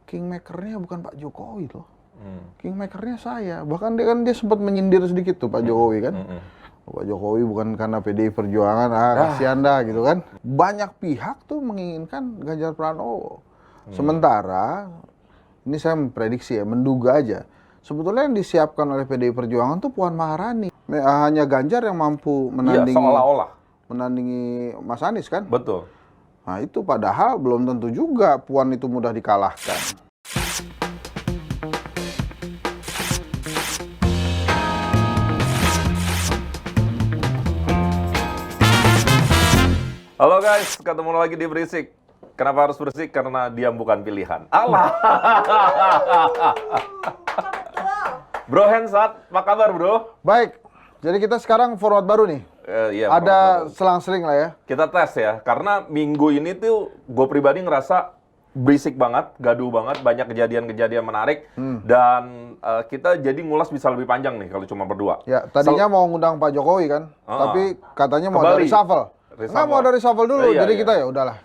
kingmaker-nya bukan Pak Jokowi loh. Kingmaker-nya saya. Bahkan dia sempat menyindir sedikit tuh Pak Jokowi kan. Pak Jokowi bukan karena PDI Perjuangan, kasihan dah gitu kan. Banyak pihak tuh menginginkan Ganjar Pranowo. Sementara, ini saya memprediksi ya, menduga aja. Sebetulnya yang disiapkan oleh PDI Perjuangan tuh Puan Maharani. Hanya Ganjar yang mampu menandingi, seolah-olah menandingi Mas Anies kan. betul. Nah itu padahal belum tentu juga Puan itu mudah dikalahkan. Halo guys, ketemu lagi di Berisik. Kenapa harus berisik? Karena diam bukan pilihan. Allah. Bro Hensat, apa kabar bro? Baik, jadi kita sekarang forward baru nih. Iya, Ada selang-seling lah ya. kita tes ya, karena minggu ini tuh gue pribadi ngerasa berisik banget, gaduh banget, banyak kejadian-kejadian menarik, dan kita jadi ngulas bisa lebih panjang nih kalau cuma berdua. Ya, tadinya mau ngundang Pak Jokowi kan, tapi katanya mau Kembali. dari reshuffle. Nggak mau dari reshuffle dulu, Iya, jadi iya. kita ya udahlah.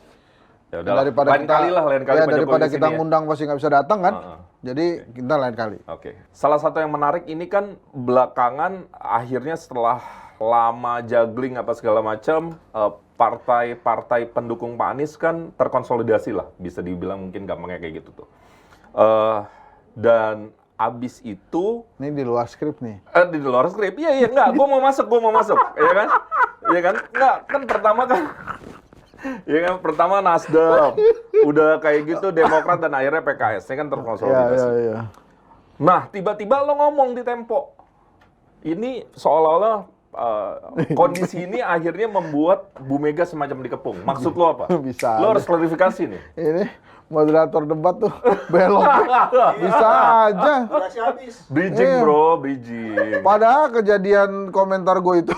Ya udah, Daripada lain kita, kali lah, lain kali ya, Pak Jokowi daripada kesini kita ya. ngundang pasti nggak bisa datang kan. Jadi kita lain kali. Oke. Salah satu yang menarik ini kan belakangan akhirnya setelah lama juggling apa segala macam, partai-partai pendukung Pak Anies kan terkonsolidasi lah, bisa dibilang mungkin gampangnya kayak gitu tuh. Dan abis itu Ini di luar skrip nih. di luar skrip, iya enggak, gue mau masuk, ya kan, iya kan, enggak kan pertama kan. Ya kan, pertama Nasdem, udah kayak gitu Demokrat dan akhirnya PKS, ini kan terkonsolidasi. Iya. Nah, tiba-tiba lo ngomong di Tempo, ini seolah-olah kondisi ini akhirnya membuat Bu Mega semacam dikepung. Maksud lo apa? Bisa Lo aja. harus klarifikasi nih. Ini moderator debat tuh belok. Bisa aja. Bridging bro, bridging. Padahal kejadian komentar gue itu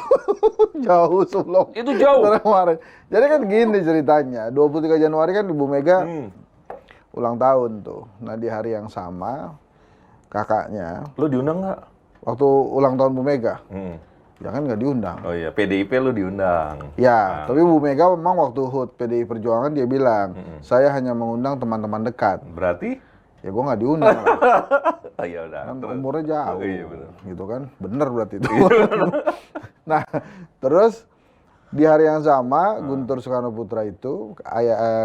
jauh sebelum Itu jauh. kemarin. Jadi kan gini ceritanya, 23 Januari kan Ibu Mega ulang tahun tuh. Nah di hari yang sama kakaknya, Lo diundang nggak? waktu ulang tahun Bu Mega, ya kan nggak diundang. Oh iya, PDIP lo diundang. Ya, tapi Bu Mega memang waktu HUT PDI Perjuangan dia bilang, saya hanya mengundang teman-teman dekat. Berarti? Ya gue nggak diundang lah. Oh iya udah. Kan Terus. umurnya jauh, Oh, iya, bener. gitu kan, bener berarti itu. Nah, terus di hari yang sama Guntur Soekarno Putra itu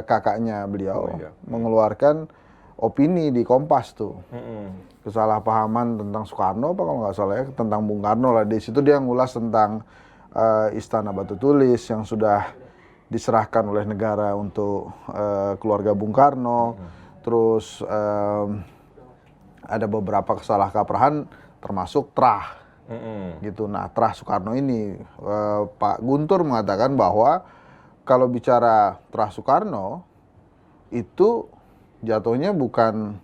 kakaknya beliau Oh, iya. mengeluarkan opini di Kompas tuh, kesalahpahaman tentang Soekarno apa kalau nggak salah ya, tentang Bung Karno lah. Di situ dia ngulas tentang Istana Batu Tulis yang sudah diserahkan oleh negara untuk keluarga Bung Karno. Terus ada beberapa kesalahkaprahan termasuk terah gitu. Nah, terah Soekarno ini Pak Guntur mengatakan bahwa kalau bicara terah Soekarno itu jatuhnya bukan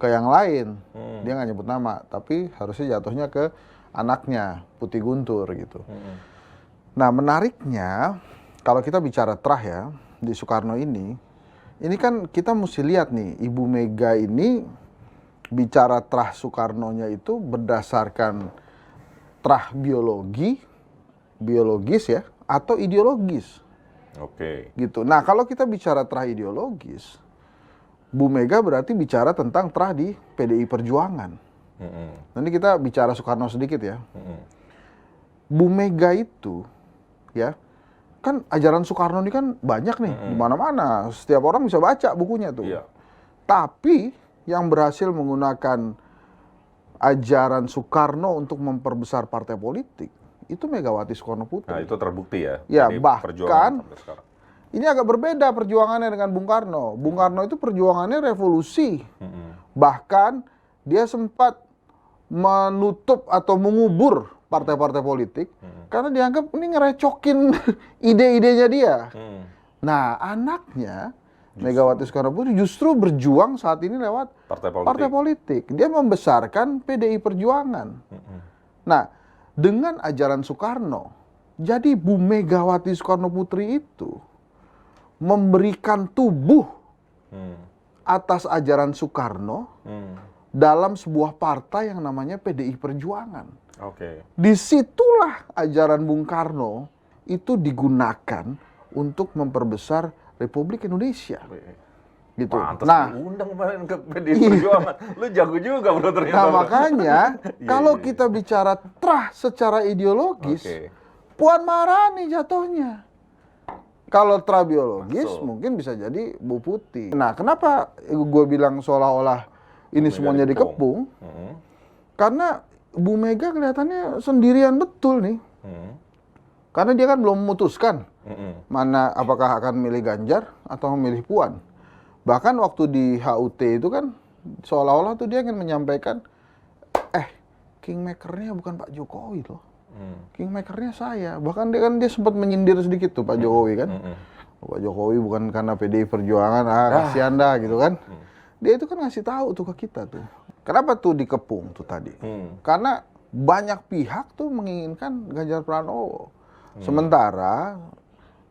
ke yang lain, dia nggak nyebut nama, tapi harusnya jatuhnya ke anaknya Putih Guntur gitu. Nah, menariknya kalau kita bicara terah ya di Soekarno ini kan kita mesti lihat nih, Ibu Mega ini bicara terah Soekarnonya itu berdasarkan terah biologis ya, atau ideologis. Oke. Gitu. Nah, kalau kita bicara terah ideologis, Bu Mega berarti bicara tentang terah di PDI Perjuangan. Nanti kita bicara Soekarno sedikit ya. Bu Mega itu ya, kan ajaran Soekarno ini kan banyak nih, di mana-mana. Setiap orang bisa baca bukunya tuh. Iya. Tapi yang berhasil menggunakan ajaran Soekarno untuk memperbesar partai politik itu Megawati Soekarno Putri. Nah, itu terbukti ya. Ya, Jadi bahkan perjuangan sampai sekarang. ini agak berbeda perjuangannya dengan Bung Karno. Bung Karno itu perjuangannya revolusi. Bahkan dia sempat menutup atau mengubur partai-partai politik karena dianggap ini ngerecokin ide-idenya dia. Nah, anaknya Megawati Soekarno Putri justru berjuang saat ini lewat partai politik. Dia membesarkan PDI Perjuangan. Nah, dengan ajaran Soekarno, jadi Bu Megawati Soekarno Putri itu memberikan tubuh atas ajaran Soekarno dalam sebuah partai yang namanya PDI Perjuangan. Oke. Disitulah ajaran Bung Karno itu digunakan untuk memperbesar Republik Indonesia. gitu. Pantes Nah, diundang kemarin ke PDI Perjuangan. Lu jago juga bro ternyata. nah bro. makanya kalau iya. kita bicara trah secara ideologis, Oke. Puan Maharani jatuhnya. Kalau trah biologis Masuk. mungkin bisa jadi Bu Putih. Nah, kenapa gue bilang seolah-olah ini Mega semuanya dikepung? Mm-mm. Karena Bu Mega kelihatannya sendirian betul nih. Mm-mm. Karena dia kan belum memutuskan Mm-mm. mana apakah akan milih Ganjar atau memilih Puan. Bahkan waktu di HUT itu kan seolah-olah tuh dia ingin menyampaikan, kingmaker-nya bukan Pak Jokowi loh. Kingmaker-nya saya. Bahkan dia sempat menyindir sedikit tuh Pak Jokowi kan. Pak Jokowi bukan karena PDI Perjuangan, kasihan dah gitu kan. Dia itu kan ngasih tahu tuh ke kita tuh. Kenapa tuh dikepung tuh tadi? Karena banyak pihak tuh menginginkan Ganjar Pranowo. Sementara,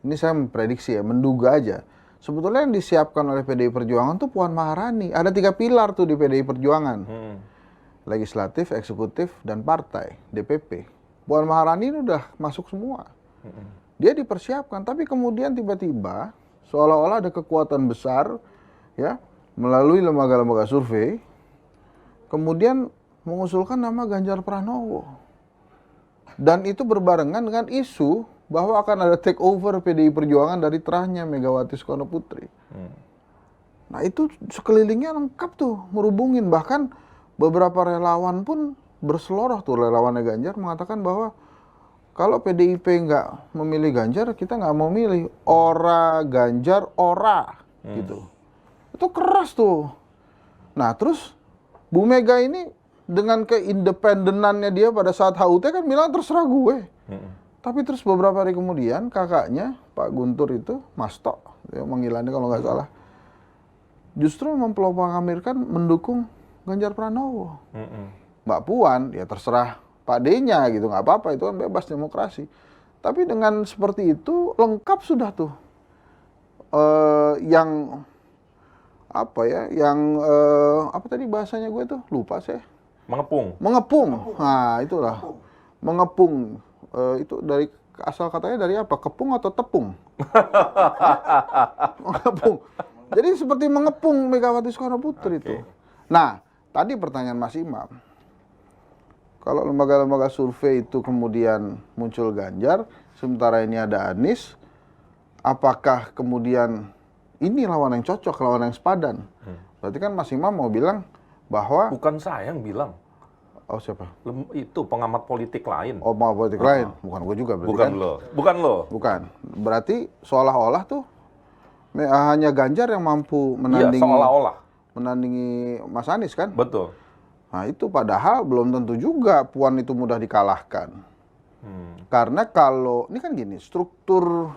ini saya memprediksi ya, menduga aja. Sebetulnya yang disiapkan oleh PDI Perjuangan tuh Puan Maharani. Ada 3 pilar tuh di PDI Perjuangan. Legislatif, eksekutif, dan partai, DPP. Puan Maharani ini udah masuk semua. Dia dipersiapkan, tapi kemudian tiba-tiba seolah-olah ada kekuatan besar ya melalui lembaga-lembaga survei, kemudian mengusulkan nama Ganjar Pranowo. Dan itu berbarengan dengan isu bahwa akan ada take over PDI Perjuangan dari terahnya Megawati Soekarno Putri. Nah itu sekelilingnya lengkap tuh, merubungin. Bahkan beberapa relawan pun berseloroh tuh, relawannya Ganjar mengatakan bahwa kalau PDIP nggak memilih Ganjar, kita nggak mau milih. Ora Ganjar, ora. Gitu. Itu keras tuh. Nah terus Bu Mega ini dengan keindependenannya dia pada saat HUT kan bilang terserah gue. Tapi terus beberapa hari kemudian kakaknya Pak Guntur itu, Masto, ya manggilannya kalau nggak salah, justru memproklamirkan mendukung Ganjar Pranowo. Mbak Puan ya terserah Pak D-nya gitu, nggak apa-apa, itu kan bebas demokrasi. Tapi dengan seperti itu lengkap sudah tuh. Yang apa ya, yang apa tadi bahasanya gue tuh lupa saya. Mengepung. Mengepung. Nah itulah mengepung. Itu dari asal katanya dari apa? Kepung atau tepung? Mengepung. Jadi seperti mengepung Megawati Soekarno Putri itu. Nah tadi pertanyaan Mas Imam. Kalau lembaga-lembaga survei itu kemudian muncul Ganjar, sementara ini ada Anies, apakah kemudian ini lawan yang cocok, lawan yang sepadan? Berarti kan Mas Imam mau bilang bahwa... Bukan saya yang bilang. Oh siapa? Itu pengamat politik lain. Oh pengamat politik lain? Bukan gue juga berarti Bukan kan? lo. Bukan lo. Bukan. Berarti seolah-olah tuh hanya Ganjar yang mampu menandingi... Iya, seolah-olah. Menandingi Mas Anies kan? Betul. Nah itu padahal belum tentu juga Puan itu mudah dikalahkan. Karena kalau, ini kan gini, struktur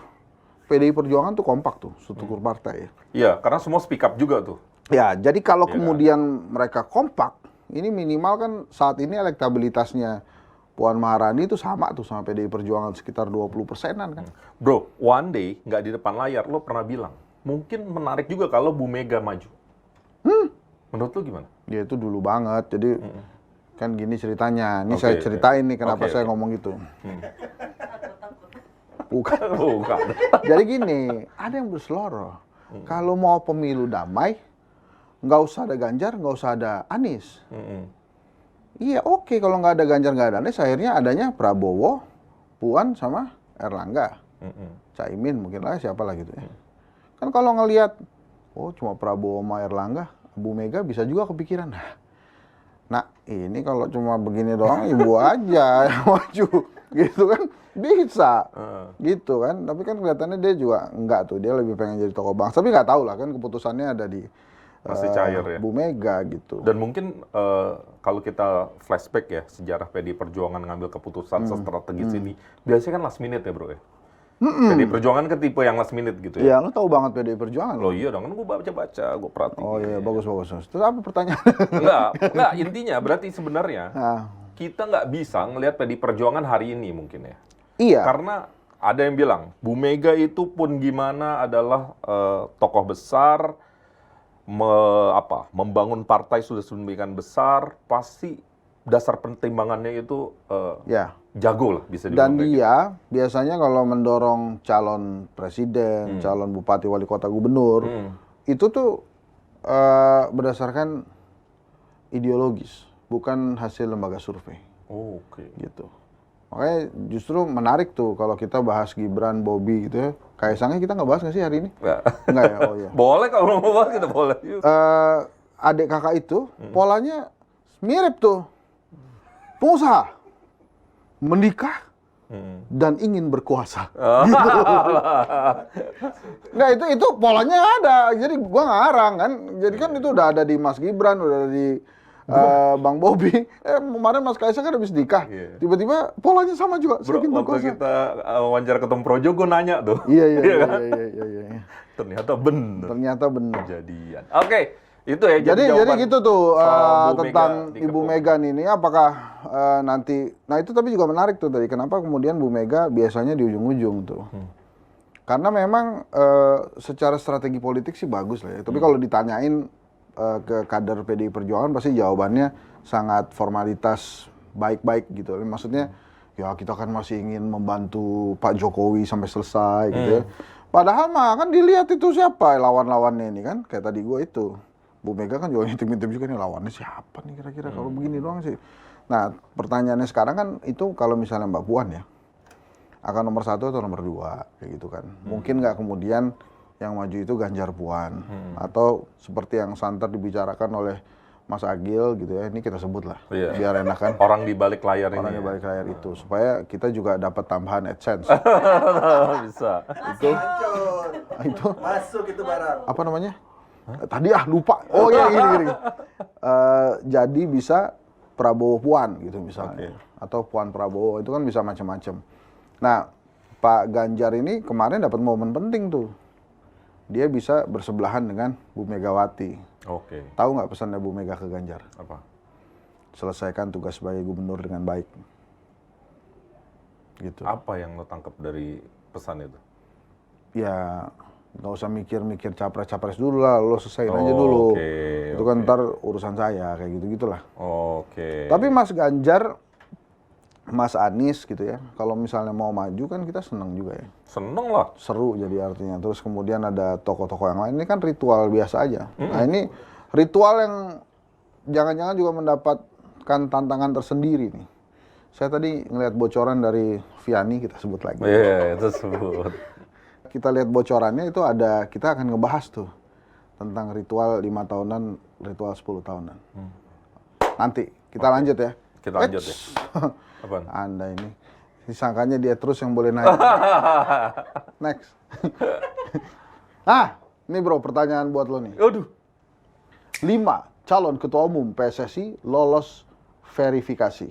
PDI Perjuangan tuh kompak tuh, struktur partai. Iya, karena semua speak up juga tuh. Ya, jadi kalau Iya kemudian mereka kompak, ini minimal kan saat ini elektabilitasnya Puan Maharani itu sama tuh sama PDI Perjuangan, sekitar 20%-an kan. Bro, one day nggak di depan layar, lo pernah bilang, mungkin menarik juga kalau Bu Mega maju. Menurut lo gimana? Ya itu dulu banget, jadi kan gini ceritanya. Ini Oke, saya oke. ceritain nih kenapa Oke, saya oke. ngomong gitu. Bukan. Bukan. Jadi gini, ada yang berseloroh. Kalau mau pemilu damai, nggak usah ada Ganjar, nggak usah ada Anies. Iya oke, kalau nggak ada Ganjar, nggak ada Anies, akhirnya adanya Prabowo, Puan, sama Erlangga. Caimin mungkin lah, siapa lah gitu ya. Kan kalau ngelihat, oh cuma Prabowo sama Erlangga, Bu Mega bisa juga kepikiran. Nah ini kalau cuma begini doang, ibu aja yang maju. Gitu kan, bisa. Gitu kan, tapi kan kelihatannya dia juga enggak tuh, dia lebih pengen jadi tokoh bangsa. Tapi nggak tahu lah kan, keputusannya ada di Masih cair ya. Bu Mega gitu. Dan mungkin kalau kita flashback ya, sejarah PDI Perjuangan ngambil keputusan sestrategis ini, biasanya kan last minute ya bro ya? PDI Perjuangan kan tipe yang last minute gitu ya? Iya, lo tahu banget PDI Perjuangan. Lo iya dong, kan gue baca-baca, gue perhatiin. Oh iya, bagus. Terus apa pertanyaannya? Enggak, intinya berarti sebenarnya Nah, kita nggak bisa ngelihat PDI Perjuangan hari ini mungkin ya. iya. Karena ada yang bilang, Bu Mega itu pun gimana adalah tokoh besar, membangun partai sudah sedemikian besar, pasti dasar pertimbangannya itu Ya. jago lah bisa Dan dibilang. dia biasanya kalau mendorong calon presiden, calon bupati, wali kota, gubernur, itu tuh berdasarkan ideologis, bukan hasil lembaga survei. Oke. Gitu. Makanya justru menarik tuh kalau kita bahas Gibran, Bobi gitu ya. Kaisangnya kita nggak bahas nggak sih hari ini? Nggak ya? Oh iya. Boleh kalau mau bahas kita boleh. Adik kakak itu polanya mirip tuh. Pengusaha, menikah, dan ingin berkuasa. Gitu. Nah itu polanya ada, jadi gua ngarang kan. Jadi kan itu udah ada di Mas Gibran, udah ada di Bang Bobi. Kemarin Mas Kaisang kan habis nikah. Tiba-tiba polanya sama juga, Bro, ingin waktu berkuasa. kita wawancara ketemu Projo, gue nanya tuh. Iya. Ternyata bener. Ternyata benar. Kejadian. Oke, itu ya. Jadi jawaban gitu tuh soal Bu tentang Mega Ibu diketum. Mega ini apakah nanti, nah itu tapi juga menarik tuh tadi kenapa kemudian Bu Mega biasanya di ujung-ujung tuh. Karena memang secara strategi politik sih bagus lah ya. Tapi kalau ditanyain ke kader PDI Perjuangan pasti jawabannya sangat formalitas baik-baik gitu. Maksudnya ya kita kan masih ingin membantu Pak Jokowi sampai selesai gitu ya. Padahal mah kan dilihat itu siapa lawan-lawannya ini kan. Kayak tadi gue itu. Bu Mega kan juga ngintip-ngintip juga nih lawannya siapa nih kira-kira kalau begini doang sih. Nah pertanyaannya sekarang kan itu kalau misalnya Mbak Puan ya. Akan nomor 1 atau nomor 2 kayak gitu kan. Mungkin nggak kemudian yang maju itu Ganjar Puan atau seperti yang santer dibicarakan oleh Mas Agil gitu ya, ini kita sebut lah biar enak kan. Orang di balik layar Orang ini. di balik layar itu supaya kita juga dapat tambahan AdSense. Bisa. Itu Masuk itu barang. apa namanya? Tadi lupa. Oh ya gini. Jadi bisa Prabowo Puan gitu misalnya. Atau Puan Prabowo itu kan bisa macam-macam. Nah, Pak Ganjar ini kemarin dapat momen penting tuh. Dia bisa bersebelahan dengan Bu Megawati. Oke. Tahu nggak pesannya Bu Mega ke Ganjar? Apa? Selesaikan tugas sebagai gubernur dengan baik. Gitu. Apa yang lo tangkap dari pesan itu? Ya nggak usah mikir-mikir capres-capres dulu lah, lo selesaiin aja dulu. Itu kan ntar urusan saya kayak gitu-gitulah. Oke. Tapi Mas Ganjar, Mas Anies gitu ya, kalau misalnya mau maju kan kita senang juga ya. Seneng lah. Seru jadi artinya. Terus kemudian ada tokoh-tokoh yang lain, ini kan ritual biasa aja. Nah ini ritual yang jangan-jangan juga mendapatkan tantangan tersendiri nih. Saya tadi ngeliat bocoran dari Vianney, kita sebut lagi. Iya, itu sebut. Kita lihat bocorannya itu ada, kita akan ngebahas tuh tentang ritual 5 tahunan, ritual 10 tahunan. Nanti kita lanjut ya. Kita lanjut ya. Apaan? Anda ini disangkanya dia terus yang boleh naik. Next. Ini bro pertanyaan buat lo nih. Aduh. 5 calon ketua umum PSSI lolos verifikasi.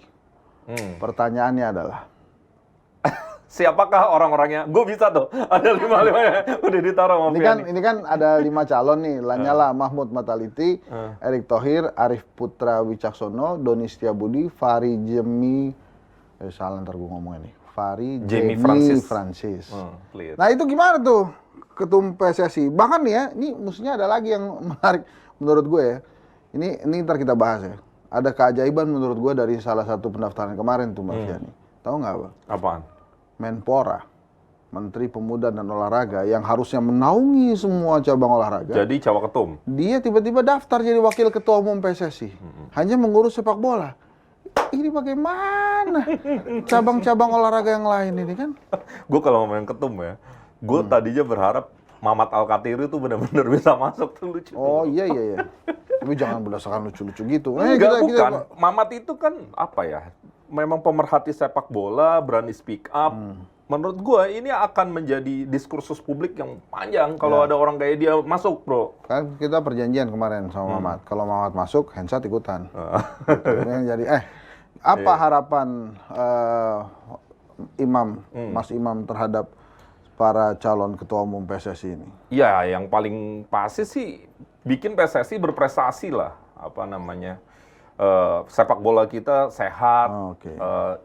Pertanyaannya adalah Siapakah orang-orangnya? Gue bisa tuh. Ada 5-5-nya. Udah ditaruh sama Vianney. ini kan ada 5 calon nih. Lanyala Mahmud Mataliti, Erick Thohir, Arif Putra Wicaksono, Doni Setiabudi, Fahri Jemi, salah ntar gue ngomong ini. Fahri Jemi Francis. Please. Nah itu gimana tuh ketum PSSI? Bahkan nih ya, ini mestinya ada lagi yang menarik menurut gue ya. Ini ntar kita bahas ya. Ada keajaiban menurut gue dari salah satu pendaftaran kemarin tuh Mbak Vianney. Tahu nggak apa? Apaan? Menpora, Menteri Pemuda dan Olahraga yang harusnya menaungi semua cabang olahraga. Jadi cawak ketum. Dia tiba-tiba daftar jadi wakil ketua umum PSSI. Hanya mengurus sepak bola. Ini bagaimana cabang-cabang olahraga yang lain ini kan? Gue kalau ngomongin ketum ya, gue tadinya berharap Mamat Al-Katiri tuh benar-benar bisa masuk tuh lucu. Oh iya. Tapi jangan berdasarkan lucu-lucu gitu. Enggak, bukan. Mamat itu kan apa ya? Memang pemerhati sepak bola, berani speak up. Menurut gua ini akan menjadi diskursus publik yang panjang kalau ada orang kayak dia masuk, bro. Kan kita perjanjian kemarin sama Mamat. Kalau Mamat masuk, Hensat ikutan. Gitu. Jadi apa harapan Mas Imam terhadap para calon ketua umum PSSI ini? Ya, yang paling pasti sih bikin PSSI berprestasi lah. Apa namanya? Sepak bola kita sehat,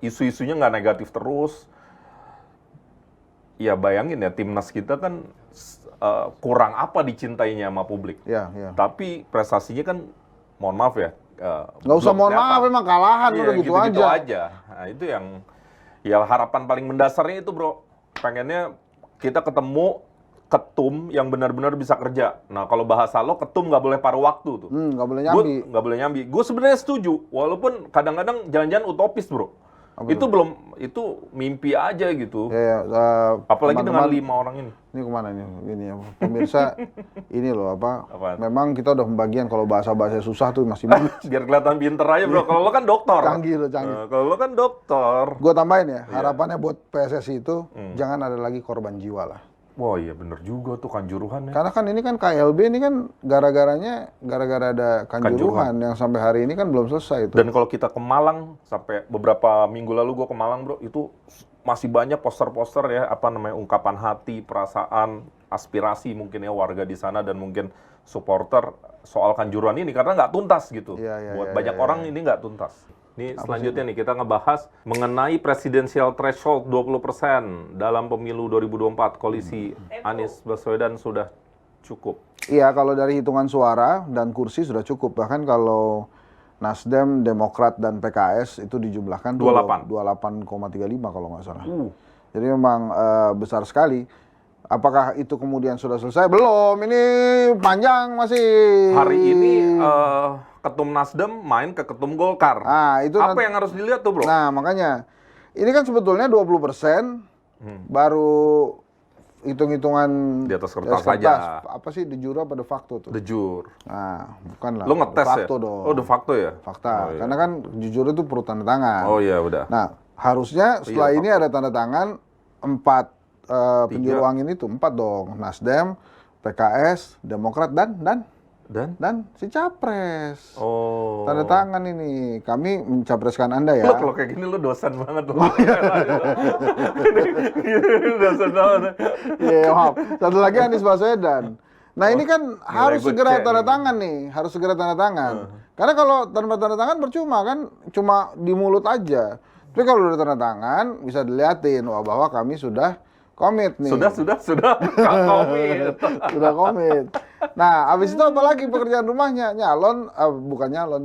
isu-isunya nggak negatif terus. Ya bayangin ya, timnas kita kan kurang apa dicintainya sama publik. Ya. Tapi prestasinya kan, mohon maaf ya. Nggak usah mohon maaf, memang kalahan udah gitu aja. Nah itu yang, ya harapan paling mendasarnya itu bro. Pengennya kita ketemu ketum yang benar-benar bisa kerja. Nah, kalau bahasa lo, ketum nggak boleh paruh waktu tuh. Nggak boleh nyambi. Gue nggak boleh nyambi. Gue sebenarnya setuju, walaupun kadang-kadang jangan-jangan utopis, bro. Itu mimpi aja gitu. Ya, Apalagi dengan teman-teman, 5 orang ini. ini kemana ini? Ini ya, pemirsa, ini loh Apaan? memang kita udah pembagian kalau bahasa-bahasa susah tuh masih banyak. Biar kelihatan pinter aja, bro. Kalau lo kan dokter. Canggih loh, canggih. Kalau lo kan dokter. Gue tambahin ya, harapannya buat PSSI itu jangan ada lagi korban jiwa lah. Wah, iya bener juga tuh Kanjuruhan ya. Karena kan ini kan KLB ini kan gara-gara ada Kanjuruhan yang sampai hari ini kan belum selesai itu. Dan kalau kita ke Malang, sampai beberapa minggu lalu gue ke Malang, bro, itu masih banyak poster-poster ya, apa namanya, ungkapan hati, perasaan, aspirasi mungkin ya warga di sana dan mungkin supporter soal Kanjuruhan ini karena nggak tuntas gitu. Buat banyak orang ini nggak tuntas. Ini selanjutnya nih kita ngebahas mengenai presidensial threshold 20% dalam pemilu 2024. Koalisi Anies Baswedan sudah cukup. Iya, kalau dari hitungan suara dan kursi sudah cukup. Bahkan kalau Nasdem, Demokrat, dan PKS itu dijumlahkan 28,35 kalau nggak salah. Jadi memang besar sekali. Apakah itu kemudian sudah selesai? Belum, ini panjang masih. Hari ini Ketum Nasdem main ke Ketum Golkar. Nah, itu apa yang harus dilihat tuh, bro? Nah, makanya ini kan sebetulnya 20% baru hitung-hitungan di atas kertas saja. Apa sih de jure apa de facto tuh? De jure. Nah, bukan lah. Lo ngetes ya? Facto dong. Oh, de facto ya? Fakta. Oh, iya. Karena kan jujur itu perlu tanda tangan. Oh iya, udah. Nah, harusnya setelah ini ada tanda tangan 4 penjuru angin itu, 4 dong. Nasdem, PKS, Demokrat dan si Capres. Oh. Tanda tangan ini. Kami mencapreskan Anda ya. Lo kalau kayak gini lo dosen banget lo. Dosen banget. Iya, maaf. Satu lagi Anies Baswedan. Nah, ini kan harus segera tanda tangan nih. Harus segera tanda tangan. Karena kalau tanpa tanda tangan percuma kan, cuma di mulut aja. Tapi kalau udah tanda tangan, bisa dilihatin bahwa kami sudah komit nih. Sudah komit. Sudah komit. Nah, habis itu apa lagi pekerjaan rumahnya?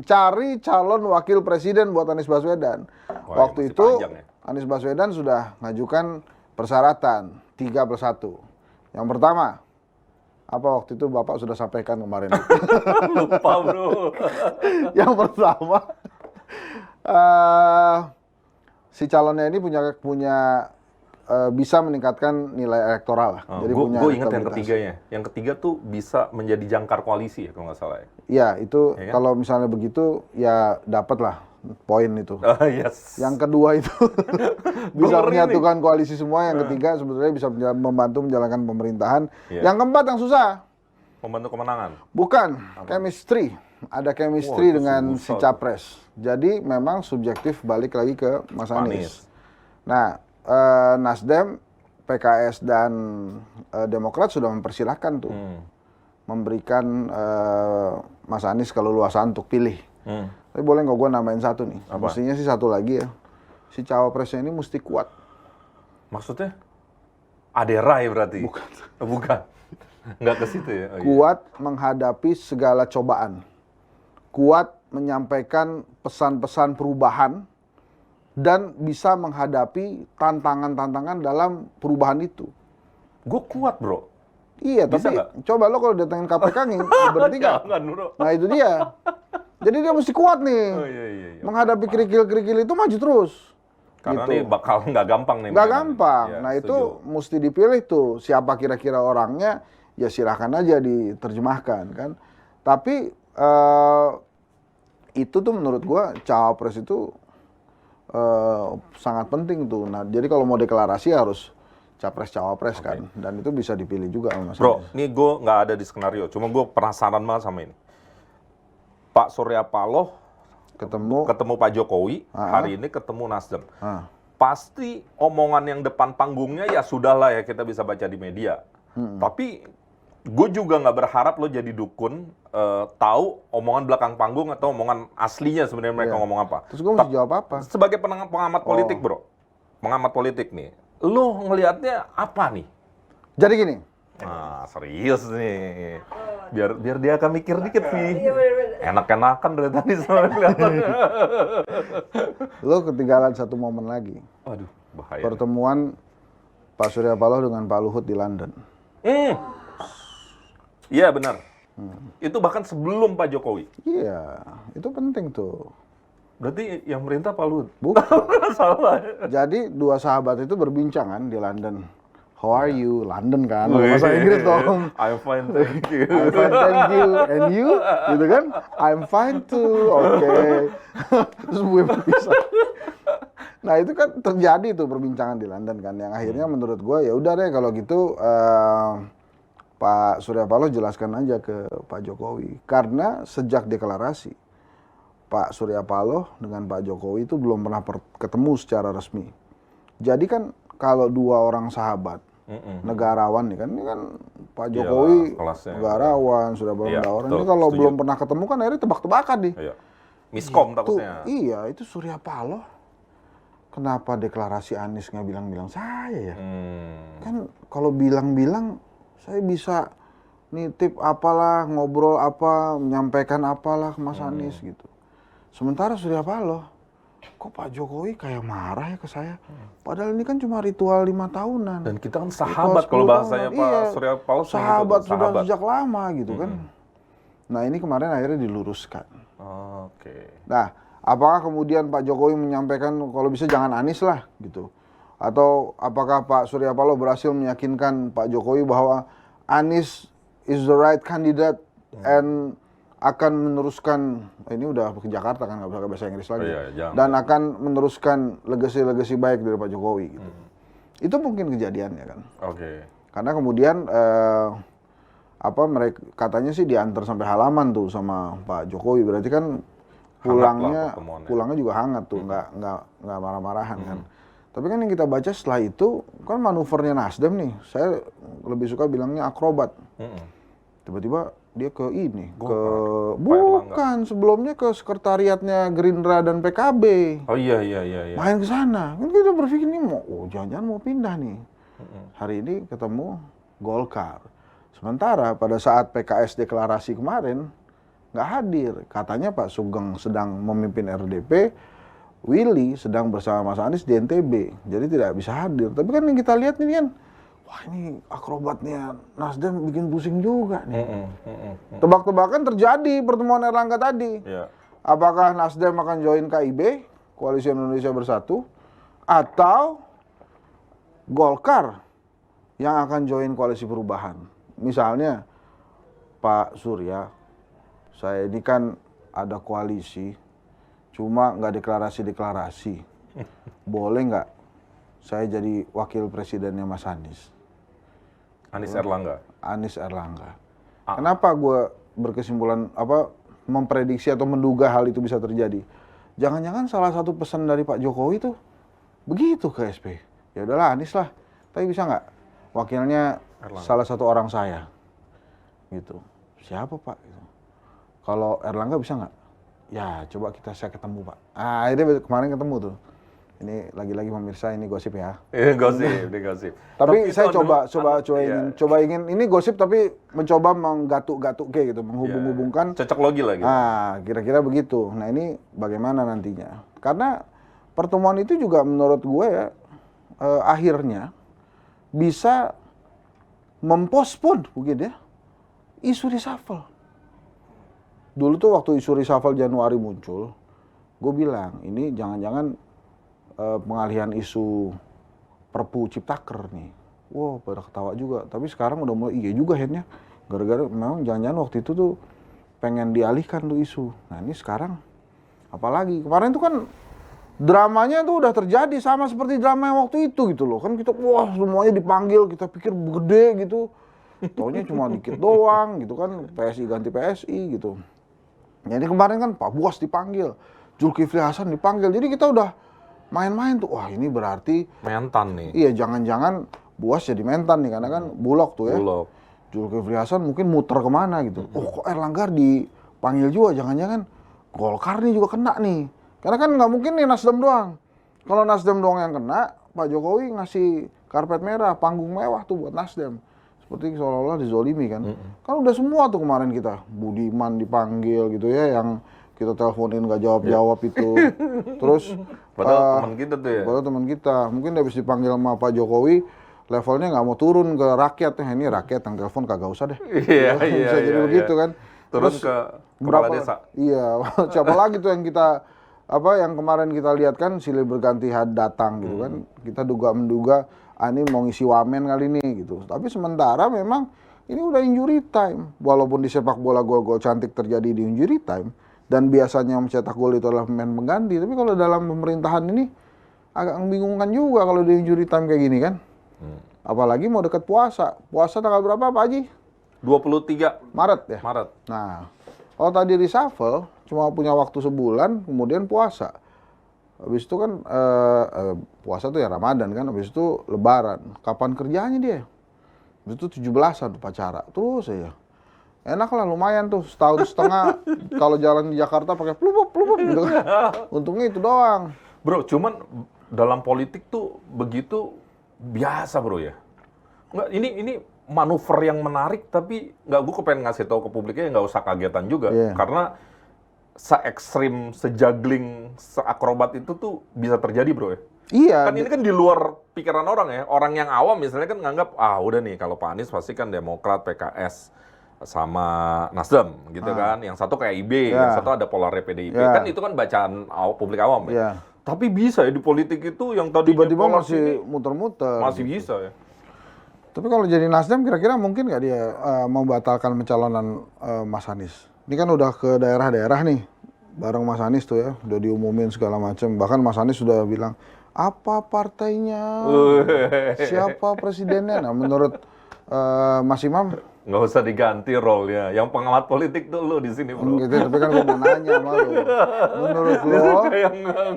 Cari calon wakil presiden buat Anies Baswedan. Wah, Waktu itu panjang, ya? Anies Baswedan sudah ngajukan persyaratan 3+1. Yang pertama, apa waktu itu Bapak sudah sampaikan kemarin? Lupa, bro. Yang pertama, si calonnya ini punya bisa meningkatkan nilai elektoral lah. Jadi gue ingat yang ketiganya. Yang ketiga tuh bisa menjadi jangkar koalisi ya kalau nggak salah ya. Iya, itu Ya kan? kalau misalnya begitu ya dapat lah poin itu. Yes. Yang kedua itu bisa Ngeri menyatukan koalisi semua. Yang ketiga sebetulnya bisa membantu menjalankan pemerintahan. Iya. Yang keempat yang susah. Membantu kemenangan. Bukan, chemistry. Ada chemistry itu dengan si susah Capres. Jadi memang subjektif balik lagi ke Mas Anies. Nah, Nasdem, PKS, dan Demokrat sudah mempersilahkan tuh. Memberikan Mas Anies keleluasaan untuk pilih. Tapi boleh nggak gue nambahin satu nih? Apa? Mestinya sih satu lagi ya. Si cawapresnya ini mesti kuat. Maksudnya? Aderai berarti? Bukan. Bukan. Nggak ke situ ya? Oh, Kuat menghadapi segala cobaan. Kuat menyampaikan pesan-pesan perubahan. Dan bisa menghadapi tantangan-tantangan dalam perubahan itu. Gue kuat, bro. Iya, Bisa tapi nggak? coba lo kalau datengin KPK nih, berarti nggak? Jangan, bro. Nah itu dia. Jadi dia mesti kuat nih. Oh, iya. Menghadapi kerikil-kerikil itu maju terus. Karena gitu. ini bakal nggak gampang nih. Nggak mainan. gampang. Ya, Nah setuju. itu mesti dipilih tuh. Siapa kira-kira orangnya, ya silahkan aja diterjemahkan kan. Tapi itu tuh menurut gua cawapres itu sangat penting tuh. Nah jadi kalau mau deklarasi harus capres-cawapres kan. Dan itu bisa dipilih juga sama Mas Bro, Anies. ini gue nggak ada di skenario. Cuma gue penasaran banget sama ini. Pak Surya Paloh ketemu Pak Jokowi, hari ini ketemu Nasdem. Pasti omongan yang depan panggungnya ya sudahlah ya kita bisa baca di media. Tapi gue juga nggak berharap lo jadi dukun tahu omongan belakang panggung atau omongan aslinya sebenarnya mereka ngomong apa. Terus gue mesti jawab apa? Sebagai pengamat politik, bro, pengamat politik nih, lo ngelihatnya apa nih? Jadi gini. Nah, serius nih. Biar dia akan mikir dikit nih. Enak-enakan dari tadi soalnya kelihatannya. Lo ketinggalan satu momen lagi. Waduh, bahaya. Pertemuan Pak Surya Paloh dengan Pak Luhut di London. Iya benar. Itu bahkan sebelum Pak Jokowi. Iya, itu penting tuh. Berarti yang merintah Pak Luhut? Bukan. Salah. Jadi dua sahabat itu berbincang kan di London. How are you? London kan, bahasa Inggris dong. I'm fine, thank you. I'm fine, thank you. And you? Gitu kan? I'm fine too. Oke. Terus gue berpisah. Nah itu kan terjadi tuh perbincangan di London kan, yang akhirnya menurut gue ya udah deh kalau gitu Pak Surya Paloh jelaskan aja ke Pak Jokowi, karena sejak deklarasi Pak Surya Paloh dengan Pak Jokowi itu belum pernah ketemu secara resmi. Jadi kan kalau dua orang sahabat, negarawan nih kan, ini kan Pak Jokowi kelasnya, negarawan, Surya Paloh Iya, negarawan. betul, Ini kalau setuju. belum pernah ketemu kan akhirnya tebak-tebakan nih. Iya. Miskom Itu, takutnya. iya, itu Surya Paloh. Kenapa deklarasi Anies nggak bilang-bilang saya ya? Kan kalau bilang-bilang saya bisa nitip apalah, ngobrol apa, menyampaikan apalah ke Mas Anies gitu. Sementara Surya Paloh, kok Pak Jokowi kayak marah ya ke saya? Padahal ini kan cuma ritual 5 tahunan. Dan kita kan Ritual sahabat 10 kalau bahasanya tahunan. Pak Iya, Surya Paloh sahabat gitu, sudah sejak lama gitu kan. Nah ini kemarin akhirnya diluruskan. Oke. Nah, apakah kemudian Pak Jokowi menyampaikan kalau bisa jangan Anies lah gitu? Atau apakah Pak Surya Paloh berhasil meyakinkan Pak Jokowi bahwa Anies is the right candidate and akan meneruskan, ini udah ke Jakarta kan nggak bisa ke bahasa Inggris lagi, dan akan meneruskan legacy baik dari Pak Jokowi gitu. Itu mungkin kejadiannya kan. Oke. Karena kemudian mereka katanya sih diantar sampai halaman tuh sama Pak Jokowi, berarti kan pulangnya juga hangat tuh, nggak marah-marahan kan. Tapi kan yang kita baca setelah itu kan manuvernya Nasdem nih, saya lebih suka bilangnya akrobat. Tiba-tiba dia ke bukan, sebelumnya ke sekretariatnya Gerindra dan PKB. Oh iya. Main ke sana, kan kita berpikir nih jangan-jangan mau pindah nih. Hari ini ketemu Golkar. Sementara pada saat PKS deklarasi kemarin nggak hadir. Katanya Pak Sugeng sedang memimpin RDP, Willy sedang bersama Mas Anies di NTB, jadi tidak bisa hadir. Tapi kan yang kita lihat ini kan, wah ini akrobatnya Nasdem bikin pusing juga nih. Tebak-tebakan terjadi pertemuan Erlangga tadi. Iya. Apakah Nasdem akan join KIB, Koalisi Indonesia Bersatu, atau Golkar yang akan join Koalisi Perubahan? Misalnya Pak Surya, saya ini kan ada koalisi, cuma nggak deklarasi. Boleh nggak saya jadi wakil presidennya Mas Anies? Anies Erlangga. Kenapa gue berkesimpulan memprediksi atau menduga hal itu bisa terjadi? Jangan-jangan salah satu pesan dari Pak Jokowi itu begitu ke SP. Ya udahlah Anies lah, tapi bisa nggak wakilnya salah satu orang saya? Gitu. Siapa Pak? Gitu. Kalau Erlangga bisa nggak? Ya coba saya ketemu Pak. Akhirnya kemarin ketemu tuh. Ini lagi-lagi pemirsa, ini gosip ya. Gosip. Tapi saya coba ingin ini gosip tapi mencoba menggatuk-gatuk gitu, menghubung-hubungkan. Cocok logi lah gitu. Kira-kira begitu. Nah ini bagaimana nantinya? Karena pertemuan itu juga menurut gue ya akhirnya bisa mempospon mungkin ya isu reshuffle. Dulu tuh waktu isu reshuffle Januari muncul, gue bilang ini jangan-jangan pengalihan isu Perpu Ciptaker nih. Wow, pada ketawa juga. Tapi sekarang udah mulai iya juga akhirnya. Gara-gara memang jangan-jangan waktu itu tuh pengen dialihkan tuh isu. Nah ini sekarang apalagi. Kemarin tuh kan dramanya tuh udah terjadi sama seperti drama yang waktu itu gitu loh. Kan kita wah semuanya dipanggil, kita pikir gede gitu. Taunya cuma dikit doang gitu kan. PSI ganti PSI gitu. Jadi kemarin kan Pak Buas dipanggil, Zulkifli Hasan dipanggil. Jadi kita udah main-main tuh, wah ini berarti mentan nih. Iya, jangan-jangan Buas jadi mentan nih, karena kan bulog tuh ya. Bulog. Zulkifli Hasan mungkin muter kemana gitu. Kok Erlangga dipanggil juga, jangan-jangan Golkar nih juga kena nih. Karena kan nggak mungkin nih Nasdem doang. Kalau Nasdem doang yang kena, Pak Jokowi ngasih karpet merah, panggung mewah tuh buat Nasdem. Seperti seolah-olah dizolimi kan. Kan udah semua tuh kemarin kita. Budiman dipanggil gitu ya, yang kita teleponin nggak jawab-jawab itu. Terus padahal teman kita tuh ya. Padahal teman kita. Mungkin habis dipanggil sama Pak Jokowi, levelnya nggak mau turun ke rakyat. Ini rakyat yang telepon kagak usah deh. Iya, Bisa jadi begitu kan. Turun Terus ke kepala desa. Iya, siapa lagi tuh yang kita yang kemarin kita lihat kan silih berganti datang gitu kan. Kita menduga ini mau ngisi wamen kali ini gitu. Tapi sementara memang ini udah injury time. Walaupun di sepak bola gol-gol cantik terjadi di injury time dan biasanya mencetak gol itu adalah pemain pengganti, tapi kalau dalam pemerintahan ini agak membingungkan juga kalau di injury time kayak gini kan. Apalagi mau deket puasa. Puasa tanggal berapa Pak Haji? 23 Maret ya? Maret. Nah, kalau tadi reshuffle cuma punya waktu sebulan, kemudian puasa. Habis itu kan puasa tuh ya Ramadan kan, habis itu Lebaran. Kapan kerjanya dia? Habis itu 17-an upacara. Terus ya. Enak lah, lumayan tuh setahun setengah kalau jalan di Jakarta pakai plupup gitu kan. Untungnya itu doang. Bro, cuman dalam politik tuh begitu biasa bro ya. Nggak, ini manuver yang menarik, tapi gue kepengen ngasih tahu ke publiknya nggak usah kagetan juga. Karena se-ekstrim, se-juggling, se-akrobat itu tuh bisa terjadi bro ya. Iya. Kan ini kan di luar pikiran orang ya. Orang yang awam misalnya kan nganggap, udah nih kalau Pak Anies pasti kan Demokrat, PKS, sama Nasdem gitu kan. Yang satu KIB, yang satu ada polarnya PDIP. Kan itu kan bacaan publik awam ya. Tapi bisa ya di politik itu yang tadi tiba-tiba masih muter-muter. Masih bisa ya. Tapi kalau jadi Nasdem kira-kira mungkin nggak dia membatalkan pencalonan Mas Anies? Ini kan udah ke daerah-daerah nih, bareng Mas Anies tuh ya, udah diumumin segala macam. Bahkan Mas Anies sudah bilang, apa partainya, siapa presidennya. Nah menurut Mas Imam, nggak usah diganti role-nya. Yang pengamat politik tuh lu di sini, bro. Gitu, tapi kan gue mau nanya sama lu. Menurut lo,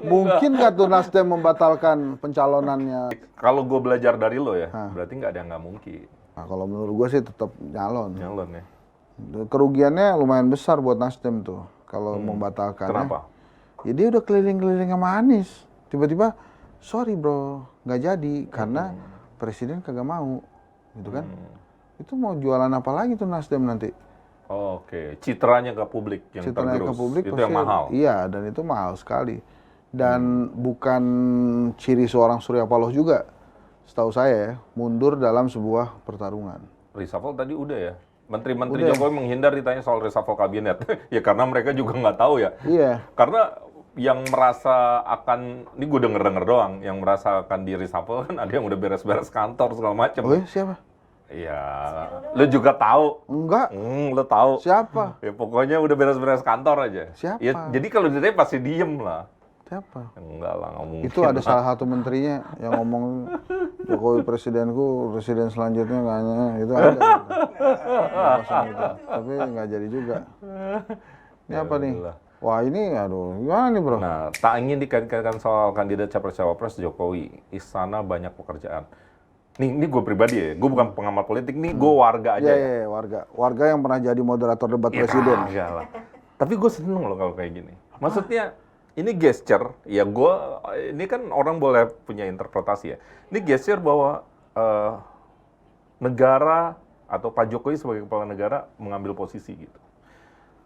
mungkin nggak tuh Nasdem membatalkan pencalonannya? Kalau gue belajar dari lo ya, berarti nggak ada yang nggak mungkin. Nah, kalau menurut gue sih tetap nyalon. Nyalon ya. Kerugiannya lumayan besar buat Nasdem tuh kalau membatalkannya. Kenapa? Ya dia udah keliling-keliling sama Anies. Tiba-tiba, sorry bro, nggak jadi karena presiden kagak mau, gitu kan? Itu mau jualan apa lagi tuh Nasdem nanti? Oke, citranya ke publik yang citranya tergerus. Ke publik itu pasti, yang mahal. Iya, dan itu mahal sekali. Dan bukan ciri seorang Surya Paloh juga, setahu saya ya, mundur dalam sebuah pertarungan. Reshuffle tadi udah ya? Menteri-menteri Jokowi menghindar ditanya soal reshuffle kabinet. Ya karena mereka juga nggak tahu ya. Iya. Karena yang merasa akan, ini gue denger-denger doang, yang merasa akan di reshuffle kan ada yang udah beres-beres kantor segala macam. Oh iya, siapa? Iya, lu juga tahu. Enggak. Lu tahu. Siapa? Ya pokoknya udah beres-beres kantor aja. Siapa? Ya, jadi kalau ditanya pasti diem lah. Siapa? Enggak lah, nggak mungkin. Itu ada salah satu menterinya yang ngomong Jokowi presidenku, presiden selanjutnya kayaknya itu ada. Gitu. Tapi nggak jadi juga. Ini apa nih? Wah ini aduh, gimana nih bro? Nah, tak ingin dikaitkan soal kandidat capres-cawapres Jokowi, istana banyak pekerjaan. Ini gue pribadi ya, gue bukan pengamat politik, nih gue warga aja. Iya, warga yang pernah jadi moderator debat presiden. Lah. Tapi gue seneng loh kalau kayak gini. Maksudnya ini gesture, ya ini kan orang boleh punya interpretasi ya. Ini gesture bahwa negara atau Pak Jokowi sebagai kepala negara mengambil posisi gitu.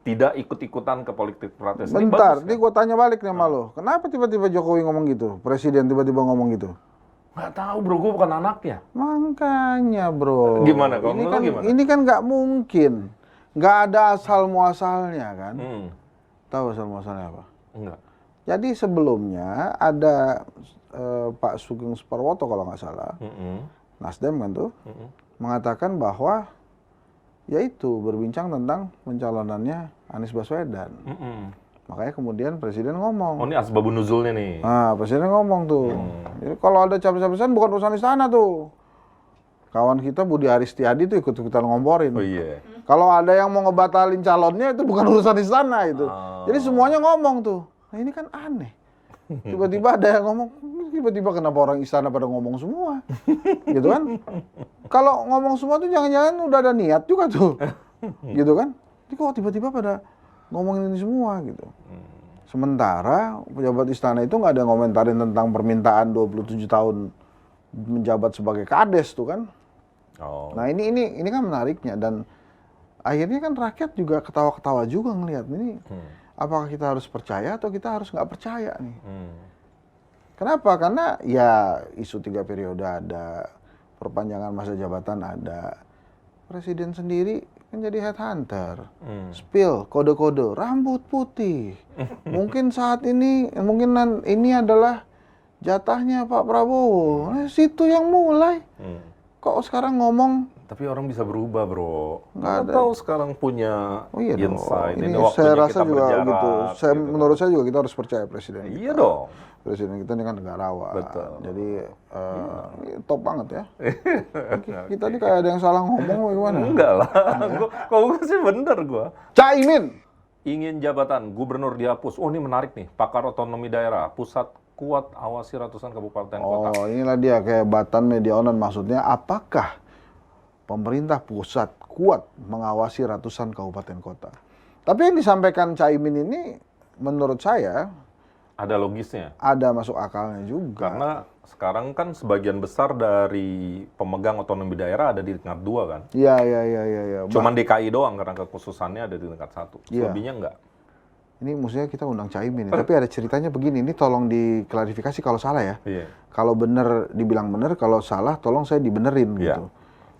Tidak ikut-ikutan ke politik praktis. Bentar, ini gue tanya balik nih sama lo. Kenapa tiba-tiba Jokowi ngomong gitu? Presiden tiba-tiba ngomong gitu? Nggak tahu bro, gue bukan anaknya. Makanya bro. Gimana kalau ini menurut kan, gimana? Ini kan nggak mungkin. Nggak ada asal muasalnya kan. Tahu asal muasalnya apa? Enggak. Jadi sebelumnya ada Pak Sugeng Suparwoto kalau nggak salah. Nasdem kan tuh. Mengatakan bahwa yaitu berbincang tentang pencalonannya Anies Baswedan. Makanya kemudian presiden ngomong. Oh ini asbabun nuzulnya nih. Nah presiden ngomong tuh. Jadi kalau ada capres-capresan bukan urusan istana tuh. Kawan kita Budi Aristiadi tuh ikut-ikutan ngomporin. Oh iya. Kalau ada yang mau ngebatalin calonnya itu bukan urusan istana itu. Jadi semuanya ngomong tuh. Nah ini kan aneh. Tiba-tiba ada yang ngomong, tiba-tiba kenapa orang istana pada ngomong semua? Gitu kan? Kalau ngomong semua tuh jangan-jangan udah ada niat juga tuh. Gitu kan? Jadi kok tiba-tiba pada ngomongin ini semua gitu. Sementara pejabat istana itu nggak ada ngomentarin tentang permintaan 27 tahun menjabat sebagai kades tuh kan. Nah ini kan menariknya dan akhirnya kan rakyat juga ketawa-ketawa juga ngelihat ini. Apakah kita harus percaya atau kita harus nggak percaya nih? Kenapa? Karena ya isu 3 periode ada, perpanjangan masa jabatan ada. Presiden sendiri kan jadi headhunter. Spill, kode-kode, rambut putih. Mungkin saat ini, ini adalah jatahnya Pak Prabowo. Situ yang mulai. Kok sekarang ngomong? Tapi orang bisa berubah, bro. Nggak ada. Tahu sekarang punya insight. Ini waktunya saya rasa kita juga berjarak, gitu. gitu. Menurut saya juga kita harus percaya presiden. Iya kita. dong. Presiden kita ini kan negarawan. Betul. Jadi top banget ya. Kita ini kayak ada yang salah ngomong bagaimana? Enggak lah. Kok gue sih bener gue. Caimin Ingin jabatan gubernur dihapus. Oh, ini menarik nih. Pakar otonomi daerah. Pusat kuat awasi ratusan kabupaten kota. Oh, inilah dia kehebatan media online. Maksudnya apakah pemerintah pusat kuat mengawasi ratusan kabupaten kota? Tapi yang disampaikan Caimin ini menurut saya Ada logisnya. ada masuk akalnya juga. Karena sekarang kan sebagian besar dari pemegang otonomi daerah ada di tingkat 2 kan. Iya. Cuman DKI doang karena kekhususannya ada di tingkat 1. Iya. Selebihnya enggak. Ini maksudnya kita undang Caimin. Tapi ada ceritanya begini, ini tolong diklarifikasi kalau salah ya. Iya. Kalau benar dibilang benar, kalau salah tolong saya dibenerin Iya. gitu.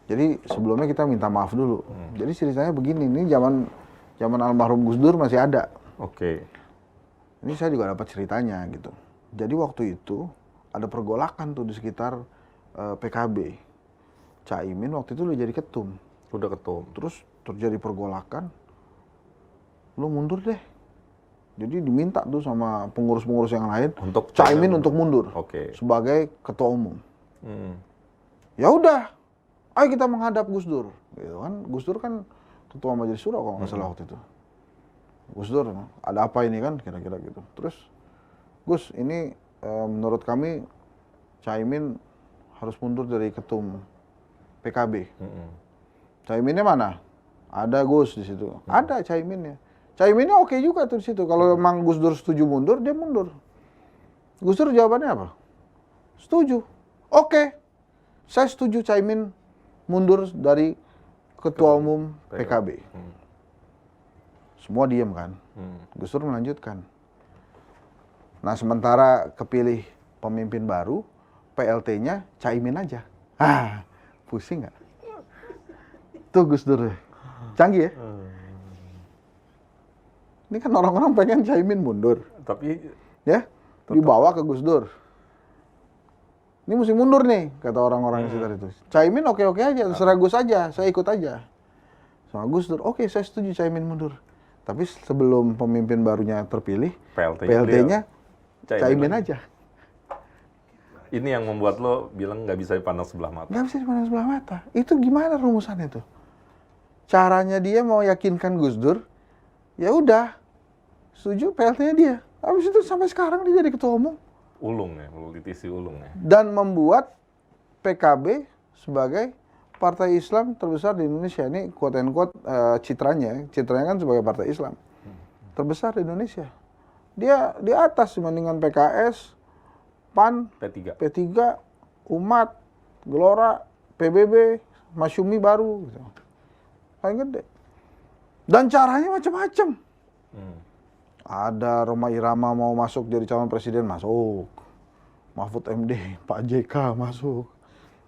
Jadi sebelumnya kita minta maaf dulu. Jadi ceritanya begini, ini zaman almarhum Gus Dur masih ada. Oke. Ini saya juga dapat ceritanya gitu. Jadi waktu itu ada pergolakan tuh di sekitar PKB. Caimin waktu itu udah jadi ketum. Udah ketum. Terus terjadi pergolakan, lu mundur deh. Jadi diminta tuh sama pengurus-pengurus yang lain, Untuk Caimin untuk mundur Oke. sebagai ketua umum. Hmm. Ya udah, ayo kita menghadap Gus Dur. Gitu kan, Gus Dur kan ketua majelis syuro kalau nggak salah waktu itu. Gus Dur, ada apa ini kan, kira-kira gitu. Terus, Gus, ini menurut kami Caimin harus mundur dari ketum PKB. Caiminnya mana? Ada Gus di situ. Ada Caiminnya. Caiminnya oke juga tuh di situ. Kalau memang Gus Dur setuju mundur, dia mundur. Gus Dur jawabannya apa? Setuju. Oke. Saya setuju Caimin mundur dari ketua umum PKB. Semua diem kan. Gus Dur melanjutkan. Nah, sementara kepilih pemimpin baru, PLT-nya Caimin aja. Pusing nggak? Tuh Gus Dur. Canggih ya? Ini kan orang-orang pengen Caimin mundur. Tapi Ya, dibawa ke Gus Dur. Ini mesti mundur nih, kata orang-orang yang sekitar itu. Caimin oke-oke aja, terserah Gus aja, saya ikut aja. Sama Gus Dur, oke saya setuju Caimin mundur. Tapi sebelum pemimpin barunya terpilih, PLT-nya Caimin aja. Ini yang membuat lo bilang nggak bisa dipandang sebelah mata. Nggak bisa dipandang sebelah mata. Itu gimana rumusannya tuh? Caranya dia mau yakinkan Gus Dur, ya udah, setuju PLT-nya dia. Habis itu sampai sekarang dia jadi ketua umum. Ulung ya, politisi ulung ya. Dan membuat PKB sebagai partai Islam terbesar di Indonesia. Ini quote and quote citranya kan sebagai partai Islam terbesar di Indonesia. Dia di atas dibandingkan PKS, PAN, P3. P3, Umat, Gelora, PBB, Masyumi baru gitu. Paling gede. Dan caranya macam-macam. Ada Rhoma Irama mau masuk jadi calon presiden, masuk. Mahfud MD, Pak JK masuk.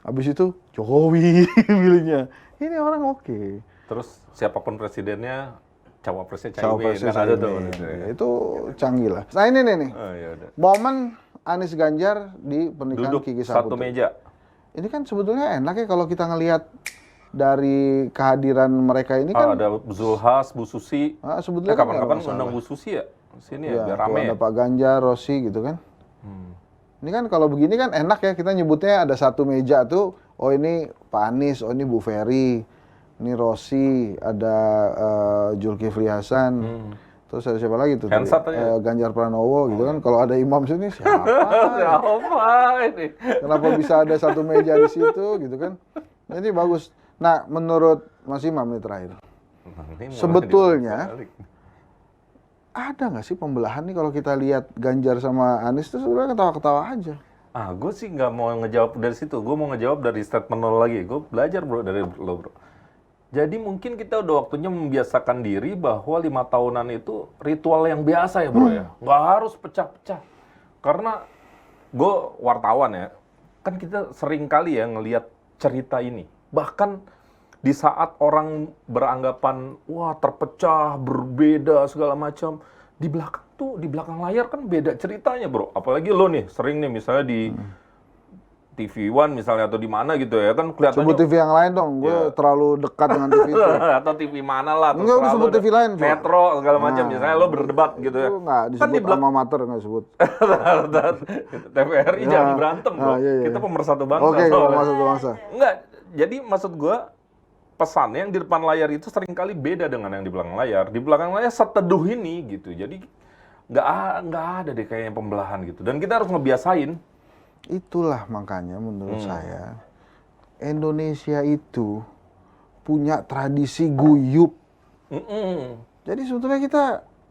Habis itu Jokowi pilihnya. Ini orang oke. Terus siapapun presidennya, cawapresnya Cawapresnya Caimin. Kan ada tuh. Caimin. gitu ya. Itu canggih lah. Nah ini nih. Oh, ya udah. Momen Anies Ganjar di pernikahan Duduk Kiki satu Saputri. meja. Ini kan sebetulnya enak ya kalau kita ngelihat dari kehadiran mereka ini kan. Ada Zulhas, Bu Susi. Sebetulnya kan Kapan-kapan nggak undang masalah. Bu Susi ya? Sini Ya, ya, biar tuh rame ada ya. Pak Ganjar, Rossi gitu kan. Ini kan kalau begini kan enak ya, kita nyebutnya ada satu meja tuh, oh ini Pak Anies, oh ini Bu Ferry, ini Rossi, ada Zulkifli Hasan, terus ada siapa lagi tuh? Hensat aja. Ganjar Pranowo gitu kan. Kalau ada imam sini siapa? Apa ini? Kenapa bisa ada satu meja di situ gitu kan? Ini bagus. Nah, menurut Mas Imam ini terakhir, Ini mulai sebetulnya dibalik. ada nggak sih pembelahan nih kalau kita lihat Ganjar sama Anies itu sebenarnya ketawa-ketawa aja. Gue sih nggak mau ngejawab dari situ. Gue mau ngejawab dari statement lo lagi. Gue belajar bro dari lo bro. Jadi mungkin kita udah waktunya membiasakan diri bahwa 5 tahunan itu ritual yang biasa ya bro ya. Nggak harus pecah-pecah. Karena gue wartawan ya, kan kita sering kali ya ngelihat cerita ini. Bahkan di saat orang beranggapan wah terpecah, berbeda segala macam, di belakang layar kan beda ceritanya, Bro. Apalagi lo nih sering nih misalnya di TV One misalnya atau di mana gitu ya kan kelihatannya Sebut TV yang lain dong, gue terlalu dekat dengan TV itu. atau TV mana lah Enggak, terserah sebut lo TV lain. Cuma. Metro segala macam misalnya lo berdebat gitu ya. Itu nggak Kan disebut alma mater, nggak disebut. TVRI jangan berantem, Bro. iya. Kita pemersatu bangsa. Oke, soalnya. pemersatu bangsa. Enggak, jadi maksud gue pesannya yang di depan layar itu seringkali beda dengan yang di belakang layar. Di belakang layar seteduh ini gitu. Jadi nggak ada deh kayaknya pembelahan gitu. Dan kita harus ngebiasain. Itulah makanya menurut saya Indonesia itu punya tradisi guyup. Jadi sebetulnya kita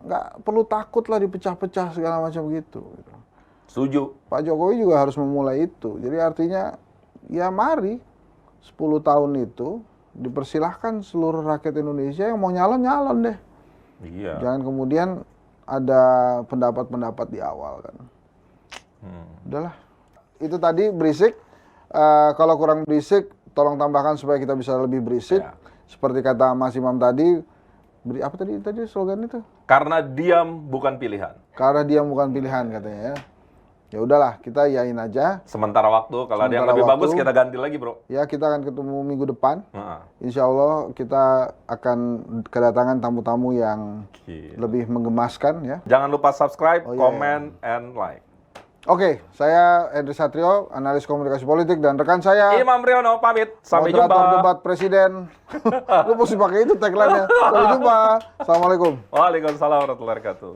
nggak perlu takut lah dipecah-pecah segala macam gitu. Setuju. Pak Jokowi juga harus memulai itu. Jadi artinya ya mari 10 tahun itu dipersilahkan seluruh rakyat Indonesia yang mau nyalon deh. Iya. Jangan kemudian ada pendapat-pendapat di awal kan. Udahlah. Itu tadi berisik. Kalau kurang berisik, tolong tambahkan supaya kita bisa lebih berisik. Ya. Seperti kata Mas Imam tadi, apa tadi slogan itu? Karena diam bukan pilihan. Karena dia bukan pilihan katanya ya. Ya udahlah, kita yain aja. Sementara waktu, kalau ada yang Sementara lebih bagus waktu. kita ganti lagi, Bro. Ya kita akan ketemu minggu depan. Nah, Insya Allah kita akan kedatangan tamu-tamu yang gitu. lebih menggemaskan ya. Jangan lupa subscribe, Oh, iya, comment, and like. Oke, saya Henry Satrio, analis komunikasi politik, dan rekan saya Imam Riono pamit. Sampai moderator jumpa. debat presiden. Lu mesti pakai itu tagline-nya. Sampai jumpa. Assalamualaikum. Waalaikumsalam warahmatullahi wabarakatuh.